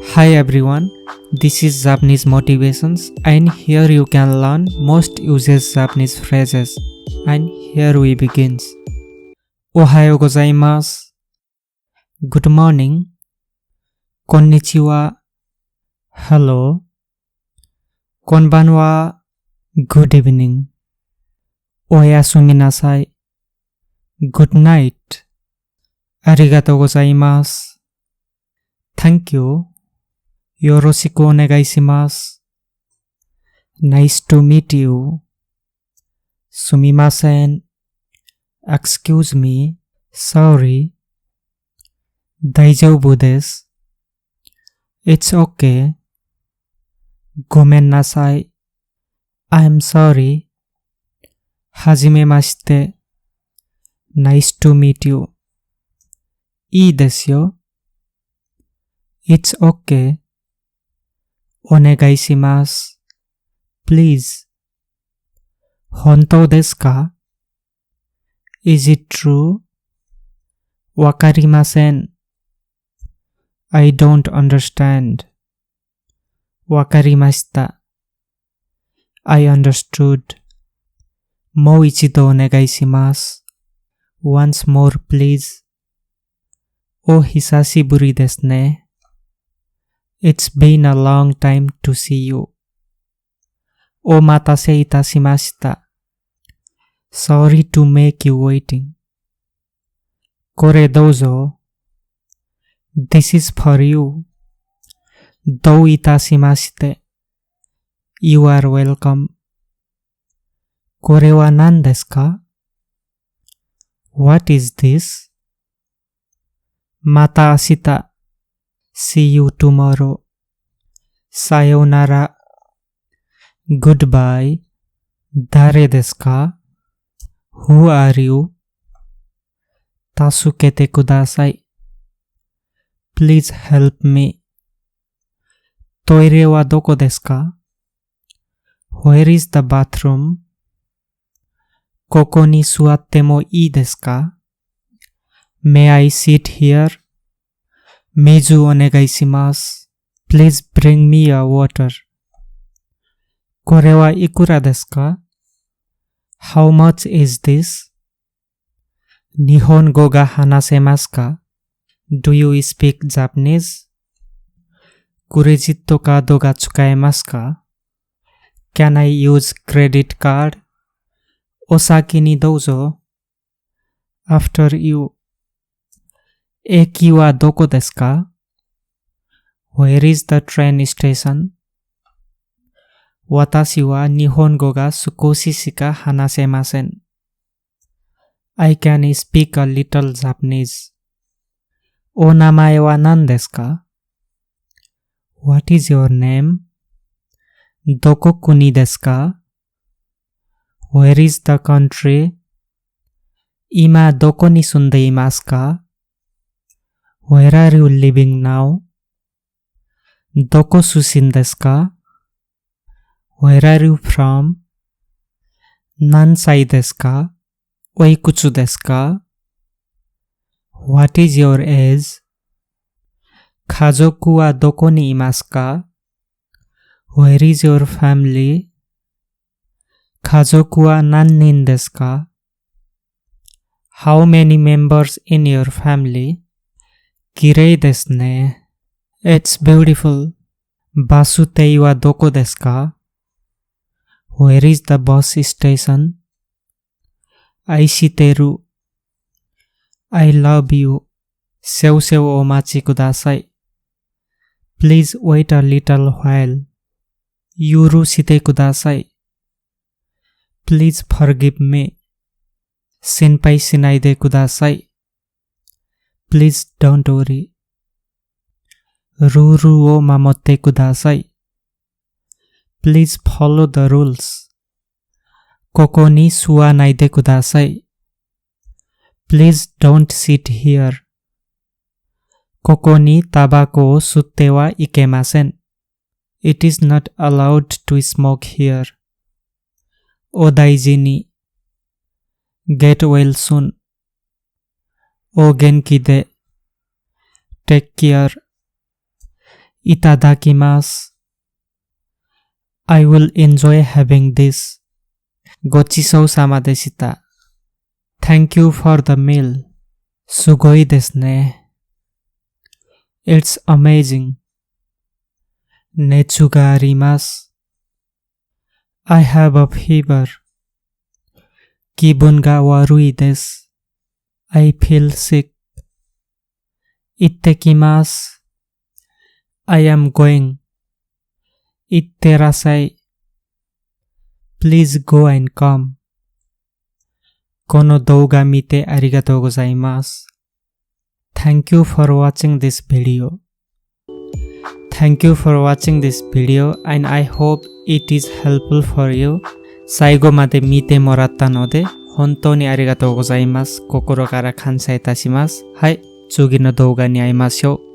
Hi everyone, this is Japanese Motivations and here you can learn most uses Japanese phrases. And here we begins. Ohayo gozaimasu. Good morning. Konnichiwa. Hello. Konbanwa. Good evening. Oyasumi nasai. Good night. Arigatou gozaimasu. Thank you. Yoroshiku onegai shimasu. Nice to meet you. Sumimasen. Excuse me. Sorry. Daijoubu desu. It's okay. Gomen nasai. I'm sorry. Hajimemashite. Nice to meet you. Ii desu yo. It's okay. Onegai shimasu. Please. Hontou desu ka? Is it true? Wakarimasen. I don't understand. Wakarimashita. I understood. Mou ichido onegai shimasu. Once more please. O hisashiburi desu ne. It's been a long time to see you. Omatase itashimashita. Sorry to make you waiting. Kore douzo. This is for you. Dou itashimashite. You are welcome. Kore wa nan desu ka? What is this? Mata ashita. See you tomorrow. Sayonara. Goodbye. Dare desu ka? Who are you? Tasukete kudasai. Please help me. Toire wa doko desu ka? Where is the bathroom? Koko ni suatte mo ii desu ka? May I sit here? Meiju onegai shimasu. Please bring me a water. Kore wa ikura desu ka? How much is this? Nihongo ga hanasemasu ka? Do you speak Japanese? Credit card ga tsukaemasu ka? Can I use credit card? Osaki ni douzo. After you. Eki wa doko desu ka? Where is the train station? Watashi wa Nihongo ga sukoshi shika hanasemasen. I can speak a little Japanese. O namae wa nan desu ka? What is your name? Doko kuni desu ka? Where is the country? Ima doko ni sunde imasu ka? Where are you living now? Doko sushin desu ka? Where are you from? Nansai desu ka? Oikutsu desu ka? What is your age? Kazoku wa doko ni imasu ka? Where is your family? Kazoku wa nannin desu ka? How many members in your family? Kirei desu ne. It's beautiful. Basutei wa doko desu ka? Where is the bus station? Aishiteru. I love you. Seu omachi kudasai. Please wait a little while. Yuru shite kudasai. Please forgive me. Shinpai shinaide kudasai. Please don't worry. Ruru o mamotte kudasai. Please follow the rules. Koko ni suwanaide kudasai. Please don't sit here. Koko ni tabako o sutte wa ikemasen. It is not allowed to smoke here. O daiji ni. Get well soon. O genki de. Take care. Itadakimasu. I will enjoy having this. Gochishou sama deshita. Thank you for the meal. Sugoi desu ne. It's amazing. Netsu ga arimasu. I have a fever. Kibun ga warui desu. I feel sick. Ittekimasu. I am going. Itterasai. Please go and come. Kono douga mite arigatou gozaimasu. Thank you for watching this video. Thank you for watching this video and I hope it is helpful for you. 最後まで見てもらったので本当にありがとうございます。心から感謝いたします。はい、次の動画に会いましょう。